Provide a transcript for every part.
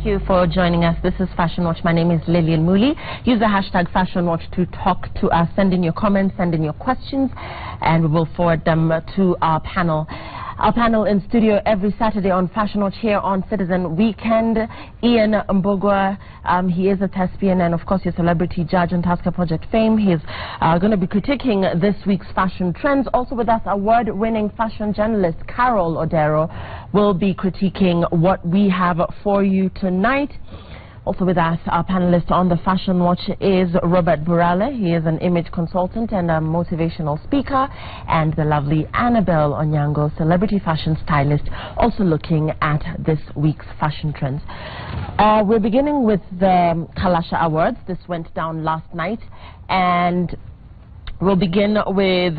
you for joining us. This is Fashion Watch. My name is Lillian Muli. Use the hashtag Fashion Watch to talk to us. Send in your comments, send in your questions, and we will forward them to our panel. Our panel in studio every Saturday on Fashion Watch here on Citizen Weekend. Ian Mbogwa, he is a thespian and of course your celebrity judge on Tasker Project fame. He's going to be critiquing this week's fashion trends. Also with us, award-winning fashion journalist Carol Odero will be critiquing what we have for you tonight. Also with us, our panelist on the Fashion Watch is Robert Burale. He is an image consultant and a motivational speaker. And the lovely Annabelle Onyango, celebrity fashion stylist, also looking at this week's fashion trends. We're beginning with the Kalasha Awards. This went down last night. And we'll begin with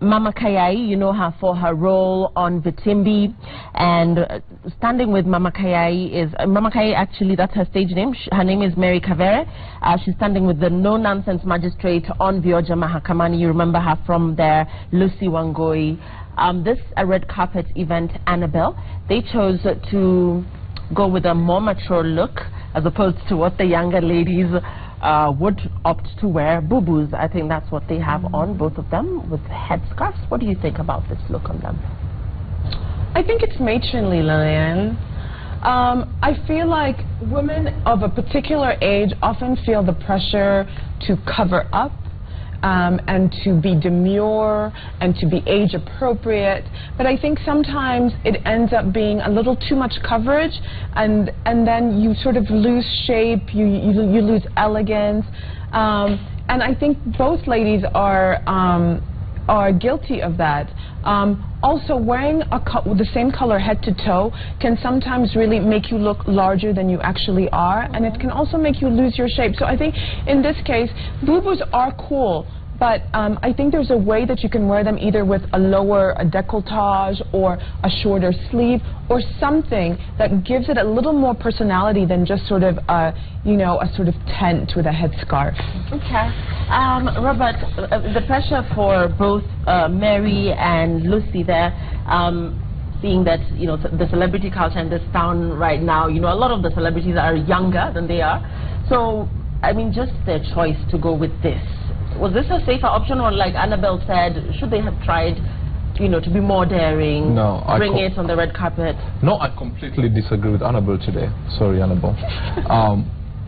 Mama Kayai. You know her for her role on Vitimbi, and standing with Mama Kayai is Mama Kayai. Actually, that's her stage name. Her name is Mary Kavere. She's standing with the no-nonsense magistrate on Vioja Mahakamani. You remember her from there, Lucy Wangoi. This a red carpet event. Annabelle, they chose to go with a more mature look as opposed to what the younger ladies would opt to wear. Boo-boos, I think that's what they have on, both of them, with headscarves. What do you think about this look on them? I think it's matronly, Lillian. I feel like women of a particular age often feel the pressure to cover up and to be demure and to be age appropriate, but I think sometimes it ends up being a little too much coverage, and then you sort of lose shape, you lose elegance, and I think both ladies are guilty of that. Also, wearing the same color head to toe can sometimes really make you look larger than you actually are, and it can also make you lose your shape. So I think in this case, boo-boos are cool, but I think there's a way that you can wear them either with a lower décolletage or a shorter sleeve or something that gives it a little more personality than just sort of a sort of tent with a headscarf. Okay. Robert, the pressure for both Mary and Lucy there, seeing that, you know, the celebrity culture in this town right now, you know, a lot of the celebrities are younger than they are. So, I mean, just their choice to go with this. Was this a safer option, or like Annabelle said, should they have tried, you know, to be more daring, bring it on the red carpet? No, I completely disagree with Annabelle today. Sorry, Annabelle.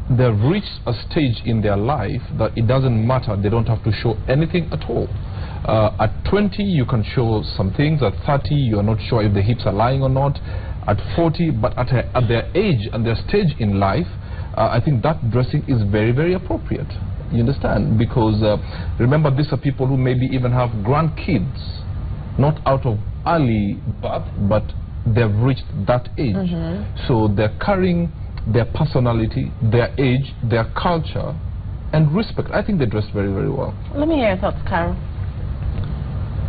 They've reached a stage in their life that it doesn't matter. They don't have to show anything at all. At 20, you can show some things. At 30, you are not sure if the hips are lying or not. At 40, but at their age and their stage in life, I think that dressing is very, very appropriate. You understand? Because remember, these are people who maybe even have grandkids, not out of early birth, but they've reached that age. So they're carrying their personality, their age, their culture, and respect. I think they dress very, very well. Let me hear your thoughts, Carol.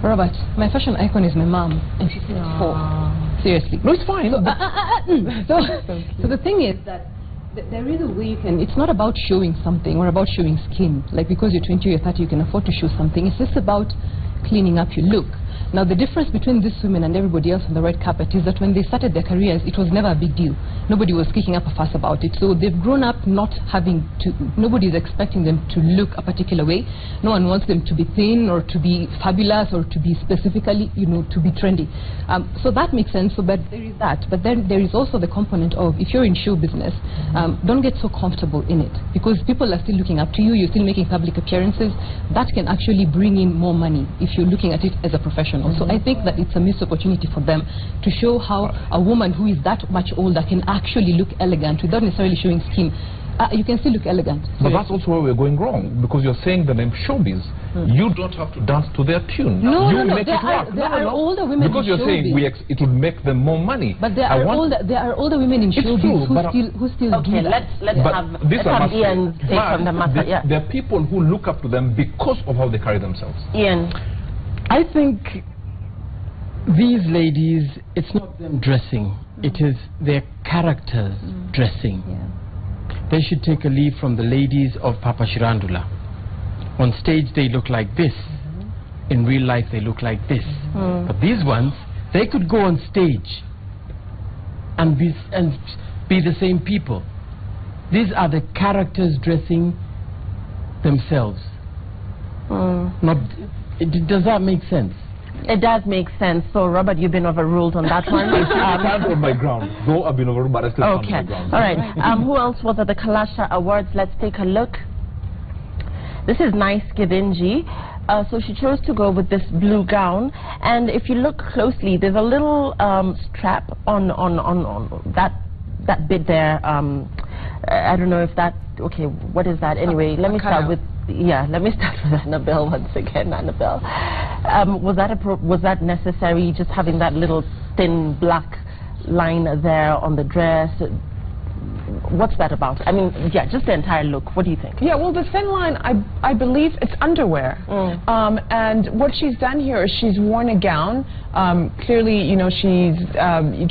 Robert, my fashion icon is my mom, and she's 64. Seriously. No, it's fine. So the thing is that there is a way you can, it's not about showing something or about showing skin. Like because you're 20 or you're 30, you can afford to show something. It's just about cleaning up your look. Now the difference between these women and everybody else on the red carpet is that when they started their careers, it was never a big deal. Nobody was kicking up a fuss about it. So they've grown up not having to, nobody is expecting them to look a particular way. No one wants them to be thin or to be fabulous or to be specifically, you know, to be trendy. So that makes sense. So, but there is that. But then there is also the component of, if you're in show business, don't get so comfortable in it, because people are still looking up to you. You're still making public appearances. That can actually bring in more money if you're looking at it as a professional. So I think that it's a missed opportunity for them to show how a woman who is that much older can actually look elegant without necessarily showing skin. You can still look elegant. But that's also where we're going wrong, because you're saying the name showbiz. You don't have to dance to their tune. No, you make it work. There are older women because in you're saying it would make them more money. But there are older women in showbiz who still do that. Let's have Ian take from the matter. There are people who look up to them because of how they carry themselves. Ian, I think these ladies, it's not them dressing, it is their characters dressing. They should take a leaf from the ladies of Papa Shirandula. On stage they look like this, in real life they look like this. But these ones, they could go on stage and be the same people. These are the characters dressing themselves. Does that make sense? It does make sense. So, Robert, you've been overruled on that one. I stand on my ground. Though I've been overruled, but I still stand on my ground. All right. Who else was at the Kalasha Awards? Let's take a look. This is Nice Githinji. So she chose to go with this blue gown, and if you look closely, there's a little strap on that bit there. I don't know if that. Okay, what is that? Anyway, let me start with. Yeah, let me start with Annabelle once again. Annabelle, was that necessary? Just having that little thin black line there on the dress. What's that about? I mean, yeah, just the entire look. What do you think? Yeah, well, the thin line, I believe it's underwear. And what she's done here is she's worn a gown. Clearly, you know, she's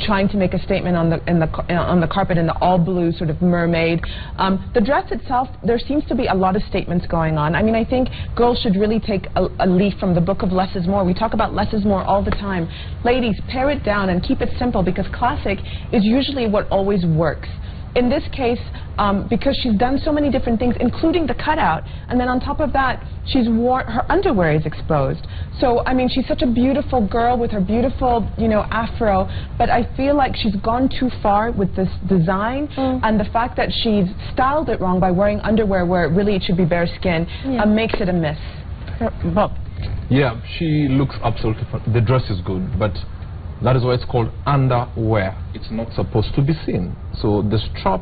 trying to make a statement on the carpet in the all blue sort of mermaid. The dress itself, there seems to be a lot of statements going on. I mean, I think girls should really take a leaf from the book of Less is More. We talk about less is more all the time. Ladies, pare it down and keep it simple, because classic is usually what always works. In this case, because she's done so many different things, including the cutout, and then on top of that, her underwear is exposed. So, I mean, she's such a beautiful girl with her beautiful, you know, afro, but I feel like she's gone too far with this design, and the fact that she's styled it wrong by wearing underwear where really it should be bare skin makes it a miss. Bob? Yeah, she looks absolutely fun. The dress is good, but that is why it's called underwear. It's not supposed to be seen. So the strap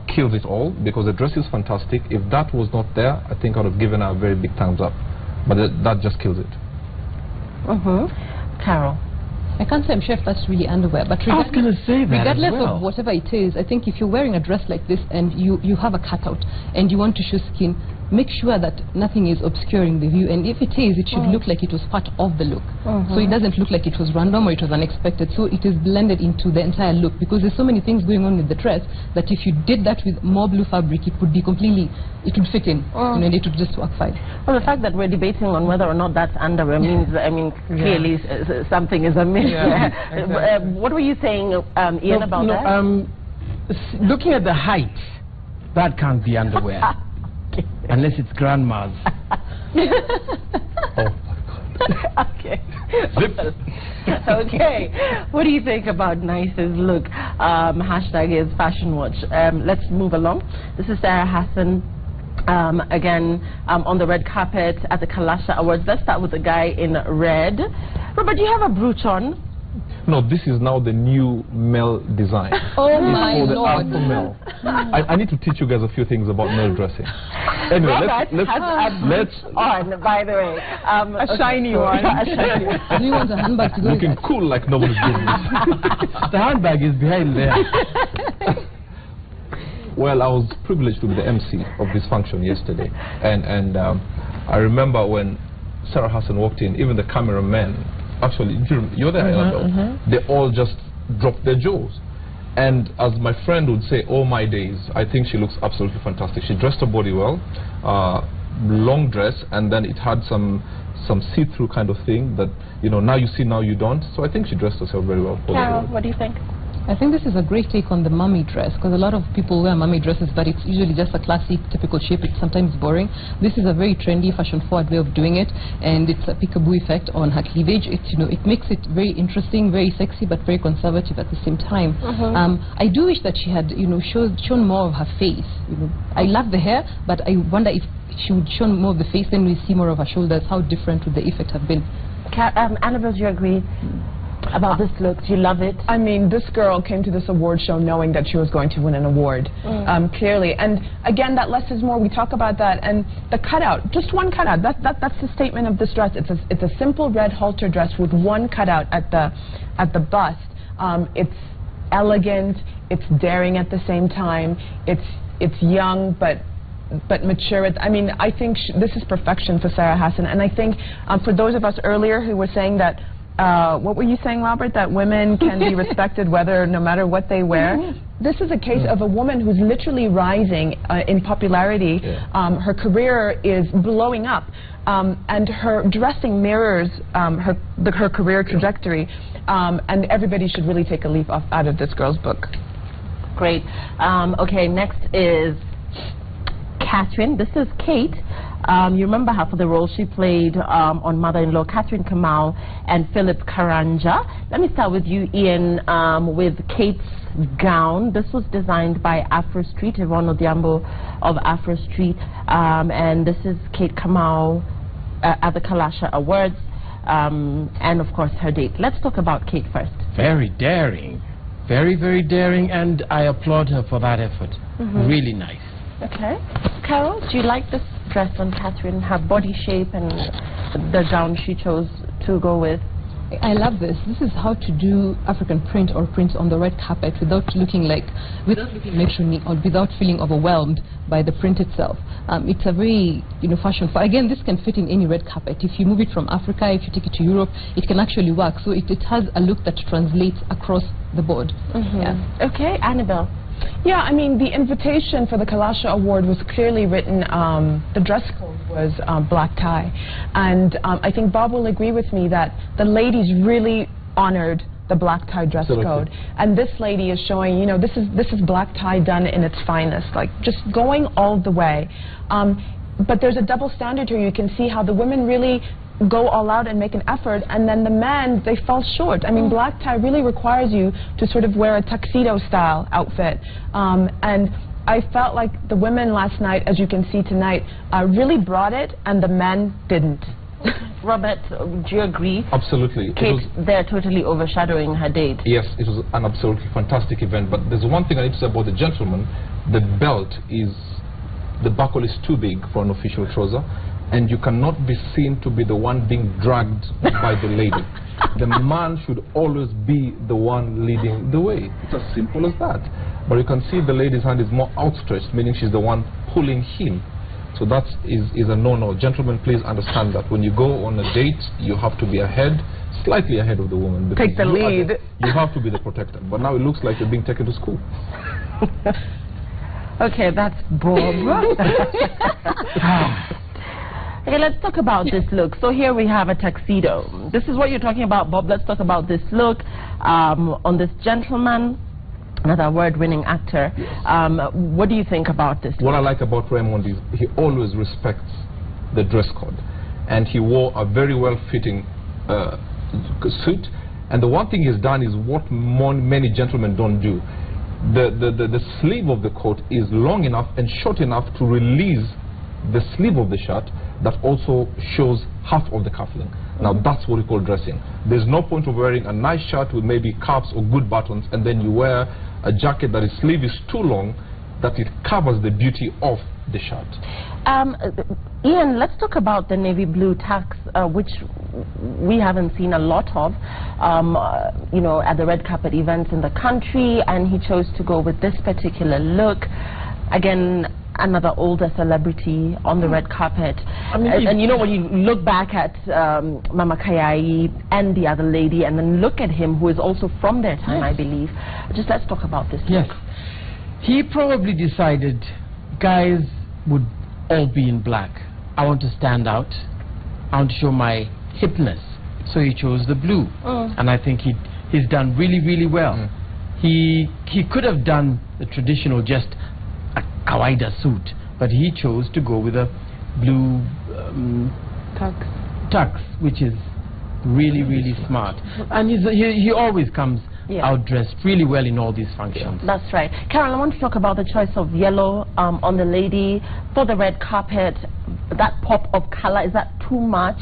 kills it all, because the dress is fantastic. If that was not there, I think I would have given her a very big thumbs up. But that just kills it. Carol? I can't say I'm sure if that's really underwear, but regardless of whatever it is, I think if you're wearing a dress like this and you have a cutout and you want to show skin, make sure that nothing is obscuring the view, and if it is, it should look like it was part of the look. So it doesn't look like it was random or it was unexpected, so it is blended into the entire look, because there's so many things going on with the dress that if you did that with more blue fabric, it would be completely, it would fit in, and it would just work fine. Well, the fact that we're debating on whether or not that's underwear means, I mean, clearly something is amiss. What were you saying, Ian, about that? Looking at the height, that can't be underwear. Unless it's grandma's. Oh my God. Okay. Okay. What do you think about Nice's look? Hashtag is Fashion Watch. Let's move along. This is Sarah Hassan. Again, on the red carpet at the Kalasha Awards. Let's start with the guy in red. Robert, do you have a brooch on? No, this is now the new male design. Oh my Lord. Lord. Alpha male. I need to teach you guys a few things about male dressing. Anyway, let's on, by the way. A shiny one. A shiny one. Do you want a handbag to go looking with that? cool like nobody's business. The handbag is behind there. Well, I was privileged to be the MC of this function yesterday, and I remember when Sarah Hassan walked in, even the cameramen, actually, you're there, Annabelle, they all just dropped their jaws. And as my friend would say, oh my days, I think she looks absolutely fantastic. She dressed her body well, long dress, and then it had some see-through kind of thing that, you know, now you see, now you don't. So I think she dressed herself very well. Carol, what do you think? I think this is a great take on the mummy dress, because a lot of people wear mummy dresses, but it's usually just a classic, typical shape. It's sometimes boring. This is a very trendy, fashion-forward way of doing it, and it's a peekaboo effect on her cleavage. It, you know, it makes it very interesting, very sexy, but very conservative at the same time. I do wish that she had, you know, shown more of her face. You know, I love the hair, but I wonder if she would show more of the face, then we see more of her shoulders. How different would the effect have been? Annabelle, do you agree about this look? Do you love it? I mean, this girl came to this award show knowing that she was going to win an award, clearly. And again, that less is more. We talk about that, and the cutout, just one cutout. That's the statement of this dress. It's a simple red halter dress with one cutout at the bust. It's elegant. It's daring at the same time. It's young, but mature. I mean, I think this is perfection for Sarah Hassan. And I think for those of us earlier who were saying that, what were you saying, Robert, that women can be respected no matter what they wear? This is a case of a woman who's literally rising in popularity. Her career is blowing up, and her dressing mirrors her career trajectory, and everybody should really take a leaf out of this girl's book. great. Okay, next is Catherine. This is Kate. You remember her for the role she played on Mother-in-Law, Catherine Kamau and Philip Karanja. Let me start with you, Ian, with Kate's gown. This was designed by Afro Street, Yvonne Odiambo of Afro Street, and this is Kate Kamau at the Kalasha Awards, and of course her date. Let's talk about Kate first. Very daring, very, very daring, and I applaud her for that effort. Really nice. Okay. Carol, do you like this dress on Catherine, her body shape and the gown she chose to go with? I love this. This is how to do African print or print on the red carpet without looking matronly or without feeling overwhelmed by the print itself. It's a very, fashion. Again, this can fit in any red carpet. If you move it from Africa, if you take it to Europe, it can actually work. So it has a look that translates across the board. Yeah. Okay, Annabelle. Yeah, I mean, the invitation for the Kalasha Award was clearly written. The dress code was black tie. And I think Bob will agree with me that the ladies really honored the black tie dress code. And this lady is showing, this is black tie done in its finest, like just going all the way. But there's a double standard here. You can see how the women really go all out and make an effort, and then the men, they fall short. I mean, black tie really requires you to sort of wear a tuxedo style outfit, and I felt like the women last night, as you can see tonight, really brought it, and the men didn't. Robert, do you agree? Absolutely. Kate, they're totally overshadowing her date. Yes, it was an absolutely fantastic event, but there's one thing I need to say about the gentleman. The belt the buckle is too big for an official trouser, and you cannot be seen to be the one being dragged by the lady. The man should always be the one leading the way. It's as simple as that. But you can see the lady's hand is more outstretched, meaning she's the one pulling him. So that is a no-no. Gentlemen, please understand that when you go on a date, you have to be ahead, slightly ahead of the woman. Take the lead. You have to be the protector. But now it looks like you're being taken to school. Okay, that's Bob. Okay, let's talk about this look. So here we have a tuxedo. This is what you're talking about, Bob. Let's talk about this look on this gentleman, another award-winning actor. What do you think about this look? What I like about Raymond is he always respects the dress code. And he wore a very well-fitting suit. And the one thing he's done is what many gentlemen don't do. The sleeve of the coat is long enough and short enough to release the sleeve of the shirt that also shows half of the cuffling. Now that's what we call dressing. There's no point of wearing a nice shirt with maybe cuffs or good buttons and then you wear a jacket that its sleeve is too long that it covers the beauty of the shirt. Ian, let's talk about the navy blue tux, which we haven't seen a lot of, at the red carpet events in the country, and he chose to go with this particular look. Again, another older celebrity on the red carpet. I mean, and when you look back at Mama Kayai and the other lady, and then look at him, who is also from their time, I believe. Just let's talk about this look. He probably decided guys would all be in black. I want to stand out. I want to show my hipness. So he chose the blue. And I think he's done really, really well. He could have done the traditional just a kawaida suit, but he chose to go with a blue tux, which is really, really smart. And he always comes outdressed really well in all these functions. That's right. Carol, I want to talk about the choice of yellow on the lady for the red carpet. That pop of color, is that too much?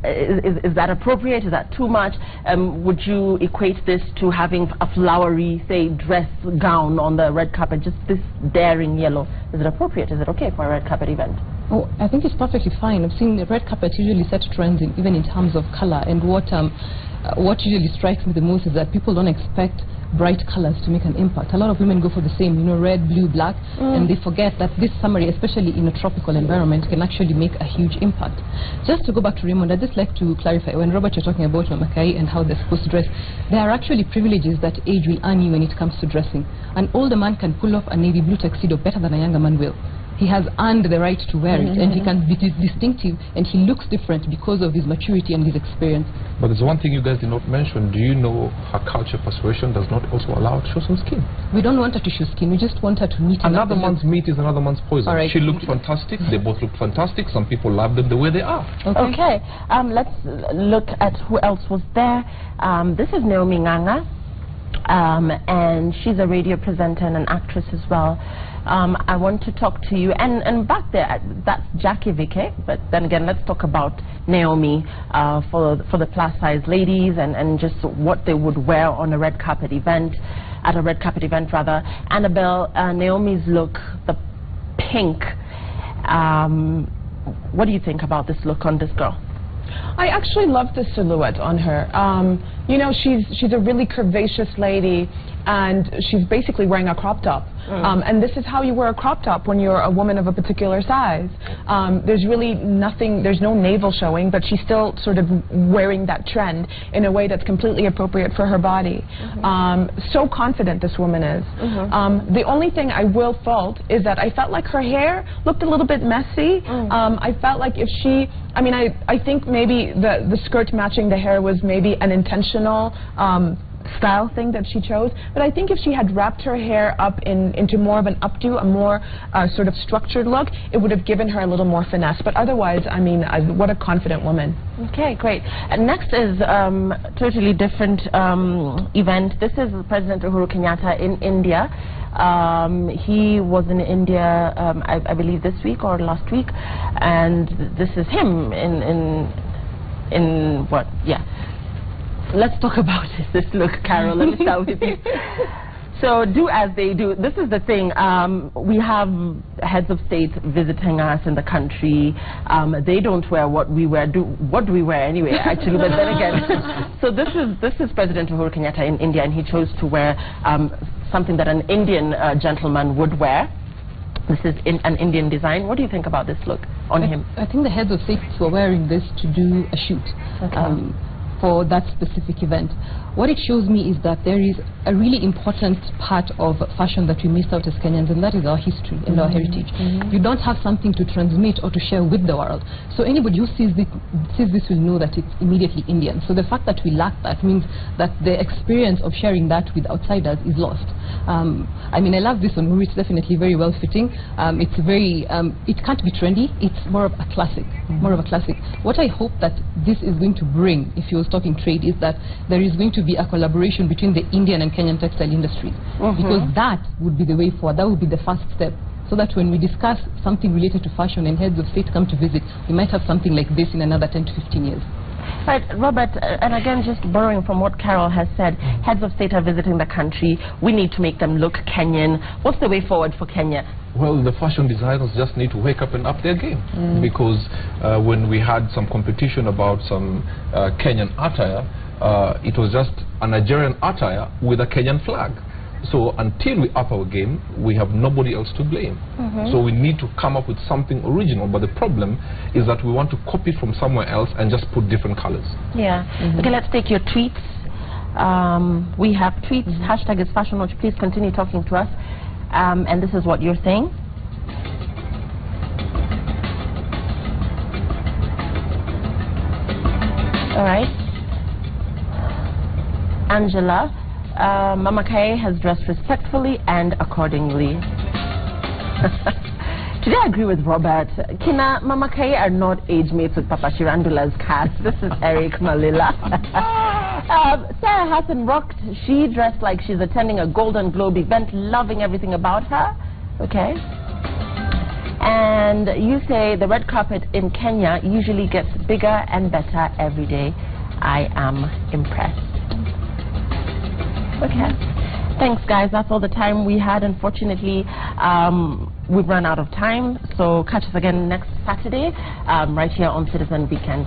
Is that appropriate? Is that too much? Would you equate this to having a flowery, say, dress gown on the red carpet, just this daring yellow? Is it appropriate? Is it okay for a red carpet event? Oh, I think it's perfectly fine. I've seen the red carpet usually set trends even in terms of color, and what usually strikes me the most is that people don't expect bright colors to make an impact. A lot of women go for the same, red, blue, black, and they forget that this summary, especially in a tropical environment, can actually make a huge impact. Just to go back to Raymond, I'd just like to clarify, when Robert, you're talking about Mama Kai and how they're supposed to dress, there are actually privileges that age will earn you when it comes to dressing. An older man can pull off a navy blue tuxedo better than a younger man will. he has earned the right to wear it, and he can be distinctive, and he looks different because of his maturity and his experience. But there's one thing you guys did not mention. Do you know her culture persuasion does not also allow her to show some skin? We don't want her to show skin, we just want her to meet another man's meat is another man's poison. All right. She looked fantastic, they both looked fantastic, some people love them the way they are. Okay, let's look at who else was there. This is Naomi Nganga, and she's a radio presenter and an actress as well. I want to talk to you, and back there, that's Jackie Vike, but then again, let's talk about Naomi for the plus-size ladies and just what they would wear on a red carpet event, rather. Annabelle, Naomi's look, the pink, what do you think about this look on this girl? I actually love the silhouette on her. You know, she's a really curvaceous lady, and she's basically wearing a crop top. And this is how you wear a crop top when you're a woman of a particular size. There's really nothing, there's no navel showing, but she's still sort of wearing that trend in a way that's completely appropriate for her body. So confident this woman is. The only thing I will fault is that I felt like her hair looked a little bit messy. I felt like if she, I mean, I think maybe the skirt matching the hair was maybe an intentional style thing that she chose, but I think if she had wrapped her hair up into more of an updo, a more sort of structured look, it would have given her a little more finesse. But otherwise, I mean, what a confident woman. Okay, great. And next is totally different event. This is President Uhuru Kenyatta in India. He was in India, I believe this week or last week, and this is him in what? Yeah. Let's talk about this look, Carol. Let me start with you. So do as they do. This is the thing. We have heads of state visiting us in the country. They don't wear what we wear. What do we wear anyway, actually? But then again, so this is President Uhuru Kenyatta in India, and he chose to wear something that an Indian gentleman would wear. This is an Indian design. What do you think about this look on him? I think the heads of state were wearing this to do a shoot. Okay. For that specific event. What it shows me is that there is a really important part of fashion that we miss out as Kenyans, and that is our history and our heritage. You don't have something to transmit or to share with the world. So anybody who sees this will know that it's immediately Indian. So the fact that we lack that means that the experience of sharing that with outsiders is lost. I mean, I love this on Uhuru. It's definitely very well fitting. It's very, it can't be trendy. It's more of a classic, What I hope that this is going to bring, if you was talking trade, is that there is going to be a collaboration between the Indian and Kenyan textile industries, because that would be the way forward. That would be the first step, so that when we discuss something related to fashion and heads of state come to visit, we might have something like this in another 10 to 15 years. Right, Robert, and again, just borrowing from what Carol has said, heads of state are visiting the country. We need to make them look Kenyan. What's the way forward for Kenya? Well, the fashion designers just need to wake up and up their game, because when we had some competition about some Kenyan attire, it was just a Nigerian attire with a Kenyan flag. So until we up our game, we have nobody else to blame. So we need to come up with something original. But the problem is that we want to copy from somewhere else and just put different colors. Yeah. Okay, let's take your tweets. We have tweets. Hashtag is Fashion Watch. Please continue talking to us. And this is what you're saying. All right. Angela, Mama Kay has dressed respectfully and accordingly. Today I agree with Robert. Kina, Mama Kay are not age mates with Papa Shirandula's cast. This is Eric Malila. Sarah Hassan rocked. She dressed like she's attending a Golden Globe event, loving everything about her. Okay. And you say the red carpet in Kenya usually gets bigger and better every day. I am impressed. Okay. Thanks, guys. That's all the time we had. Unfortunately, we've run out of time. So catch us again next Saturday right here on Citizen Weekend.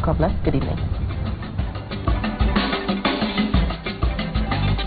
God bless. Good evening.